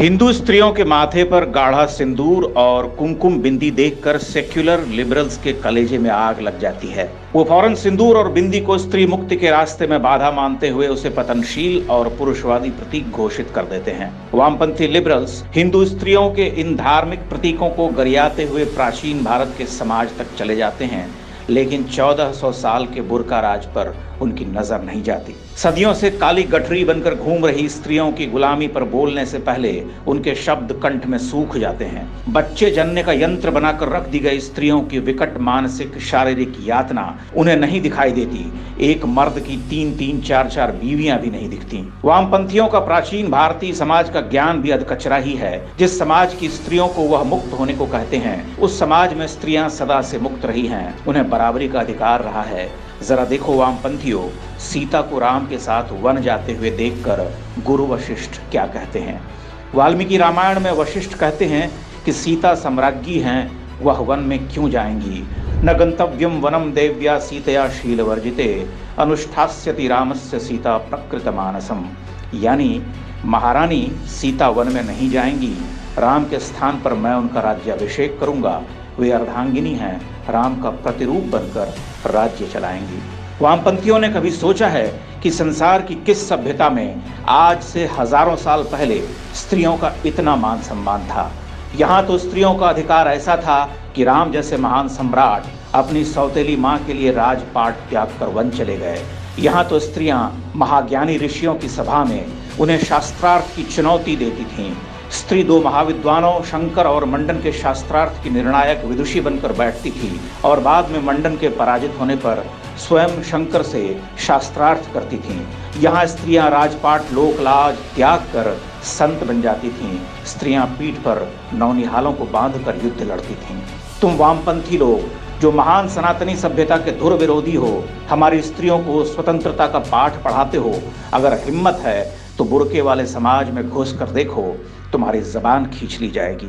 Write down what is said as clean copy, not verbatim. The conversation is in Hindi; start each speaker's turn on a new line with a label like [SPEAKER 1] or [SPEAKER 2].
[SPEAKER 1] हिंदू स्त्रियों के माथे पर गाढ़ा सिंदूर और कुमकुम बिंदी देखकर सेक्युलर लिबरल्स के कलेजे में आग लग जाती है। वो फौरन सिंदूर और बिंदी को स्त्री मुक्ति के रास्ते में बाधा मानते हुए उसे पतनशील और पुरुषवादी प्रतीक घोषित कर देते हैं। वामपंथी लिबरल्स हिंदू स्त्रियों के इन धार्मिक प्रतीकों को गरियाते हुए प्राचीन भारत के समाज तक चले जाते हैं, लेकिन 1400 साल के बुर्का राज पर उनकी नजर नहीं जाती। सदियों से काली गठरी बनकर घूम रही स्त्रियों की गुलामी पर बोलने से पहले उनके शब्द कंठ में सूख जाते हैं। बच्चे जनने का यंत्र बनाकर रख दी गई स्त्रियों की विकट मानसिक शारीरिक यातना उन्हें नहीं दिखाई देती। एक मर्द की 3-3, 4-4 बीवियां भी नहीं दिखती। वामपंथियों का प्राचीन भारतीय समाज का ज्ञान भी अधकचरा ही है। जिस समाज की स्त्रियों को वह मुक्त होने को कहते हैं, उस समाज में स्त्रियां सदा से मुक्त रही हैं, उन्हें बराबरी का अधिकार रहा है। जरा देखो वामपंथियों, सीता को राम के साथ वन जाते हुए देखकर गुरु वशिष्ठ क्या कहते हैं। वाल्मीकि रामायण में वशिष्ठ कहते हैं कि सीता सम्राज्ञी हैं, वह वन में क्यों जाएंगी। न गंतव्यम वनम देव्या सीतया शील वर्जिते अनुष्ठास्यति रामस्य सीता प्रकृत मानसम। यानी महारानी सीता वन में नहीं जाएंगी, राम के स्थान पर मैं उनका राज्याभिषेक करूंगा। वे अर्धांगिनी हैं, राम का प्रतिरूप बनकर राज्य चलाएंगी। वामपंथियों ने कभी सोचा है कि संसार की किस सभ्यता में आज से हजारों साल पहले स्त्रियों का इतना मान सम्मान था। यहाँ तो स्त्रियों का अधिकार ऐसा था कि राम जैसे महान सम्राट अपनी सौतेली माँ के लिए राजपाट त्याग कर वन चले गए। यहाँ तो स्त्रियां महाज्ञानी ऋषियों की सभा में उन्हें शास्त्रार्थ की चुनौती देती थीं। स्त्री 2 महाविद्वानों शंकर और मंडन के शास्त्रार्थ की निर्णायक विदुषी बनकर बैठती थी और बाद में मंडन के पराजित होने पर स्वयं शंकर से शास्त्रार्थ करती थीं। यहाँ स्त्रियां राजपाट लोकलाज त्याग कर संत बन जाती थीं। स्त्रियां पीठ पर नौनिहालों को बांधकर युद्ध लड़ती थीं। तुम वामपंथी लोग जो महान सनातनी सभ्यता के धुर विरोधी हो, हमारी स्त्रियों को स्वतंत्रता का पाठ पढ़ाते हो, अगर हिम्मत है तो बुर्के वाले समाज में घुस कर देखो, तुम्हारी जबान खींच ली जाएगी।